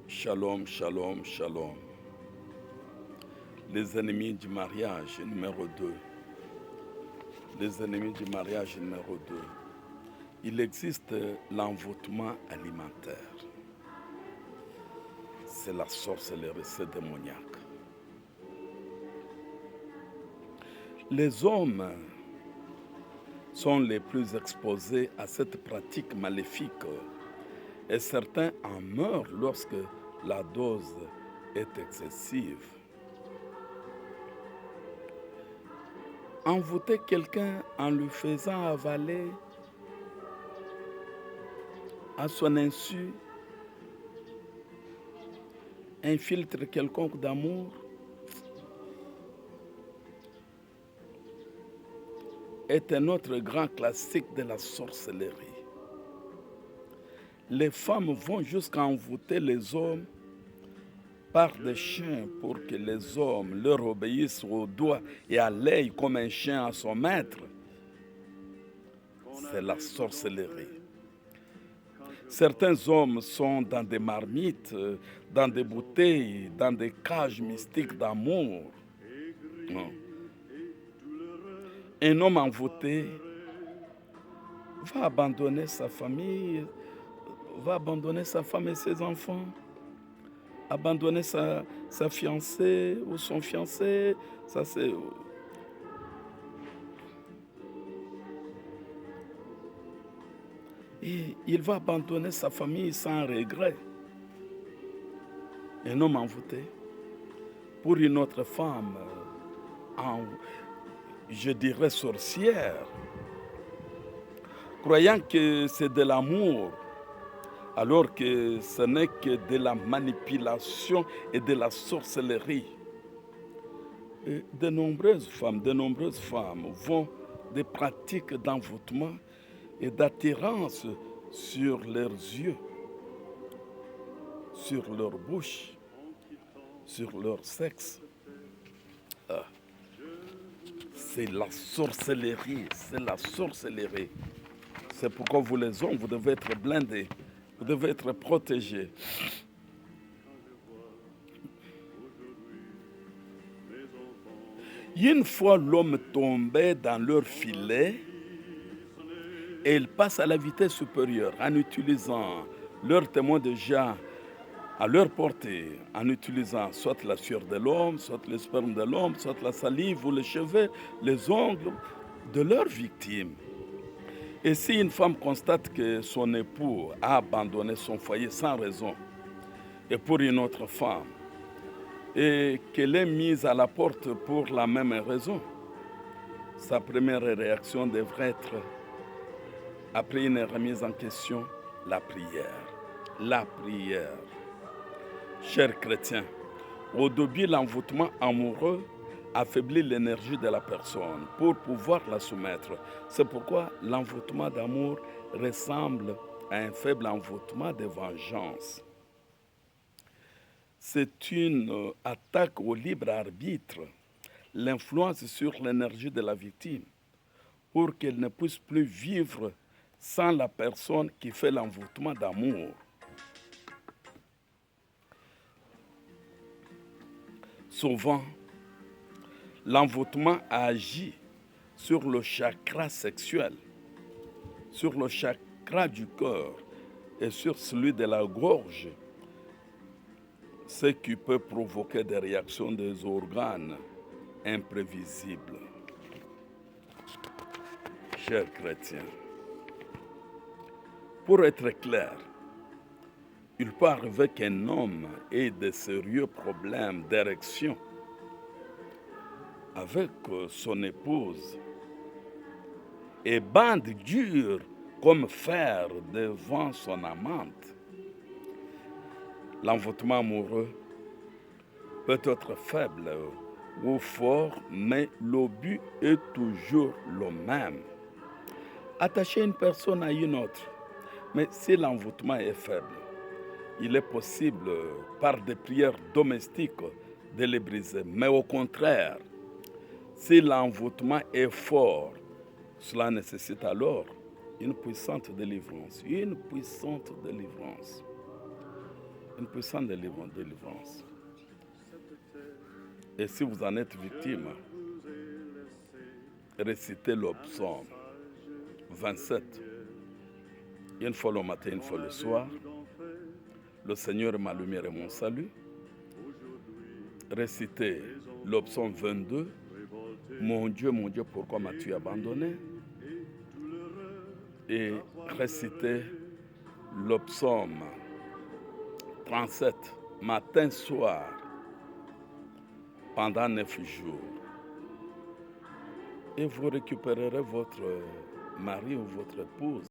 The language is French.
Shalom, shalom, shalom. Les ennemis du mariage numéro 2. Les ennemis du mariage numéro 2. Il existe l'envoûtement alimentaire. C'est la sorcellerie, c'est démoniaque. Les hommes sont les plus exposés à cette pratique maléfique et certains en meurent lorsque la dose est excessive. Envoûter quelqu'un en lui faisant avaler à son insu un filtre quelconque d'amour est un autre grand classique de la sorcellerie. Les femmes vont jusqu'à envoûter les hommes par des chiens pour que les hommes leur obéissent au doigt et à l'œil comme un chien à son maître. C'est la sorcellerie. Certains hommes sont dans des marmites, dans des bouteilles, dans des cages mystiques d'amour. Un homme envoûté va abandonner sa famille, va abandonner sa femme et ses enfants, abandonner sa fiancée ou son fiancé. Ça, c'est... Et il va abandonner sa famille sans regret. Un homme envoûté. Pour une autre femme, je dirais sorcière, croyant que c'est de l'amour, alors que ce n'est que de la manipulation et de la sorcellerie. Et de nombreuses femmes vont des pratiques d'envoûtement et d'attirance sur leurs yeux, sur leur bouche, sur leur sexe. C'est la sorcellerie, c'est la sorcellerie. C'est pourquoi vous les hommes, vous devez être blindés, vous devez être protégés. Une fois l'homme tombé dans leur filet, et ils passent à la vitesse supérieure en utilisant leurs témoins déjà à leur portée, en utilisant soit la sueur de l'homme, soit le sperme de l'homme, soit la salive ou les cheveux, les ongles de leur victime. Et si une femme constate que son époux a abandonné son foyer sans raison, et pour une autre femme, et qu'elle est mise à la porte pour la même raison, sa première réaction devrait être, après une remise en question, la prière. La prière. Chers chrétiens, au début, l'envoûtement amoureux affaiblit l'énergie de la personne pour pouvoir la soumettre. C'est pourquoi l'envoûtement d'amour ressemble à un faible envoûtement de vengeance. C'est une attaque au libre arbitre, l'influence sur l'énergie de la victime, pour qu'elle ne puisse plus vivre sans la personne qui fait l'envoûtement d'amour. Souvent, l'envoûtement agit sur le chakra sexuel, sur le chakra du cœur et sur celui de la gorge, ce qui peut provoquer des réactions des organes imprévisibles. Chers chrétiens, pour être clair, il peut arriver qu'un homme ait de sérieux problèmes d'érection avec son épouse et bande dure comme fer devant son amante. L'envoûtement amoureux peut être faible ou fort, mais le but est toujours le même. Attacher une personne à une autre, mais si l'envoûtement est faible, il est possible, par des prières domestiques, de les briser. Mais au contraire, si l'envoûtement est fort, cela nécessite alors une puissante délivrance. Une puissante délivrance. une puissante délivrance. Et si vous en êtes victime, récitez le psaume 27. Une fois le matin, une fois le soir. Le Seigneur est ma lumière et mon salut. Récitez le psaume 22. Mon Dieu, pourquoi m'as-tu abandonné? Et récitez le psaume 37, matin, soir, pendant 9 jours. Et vous récupérerez votre mari ou votre épouse.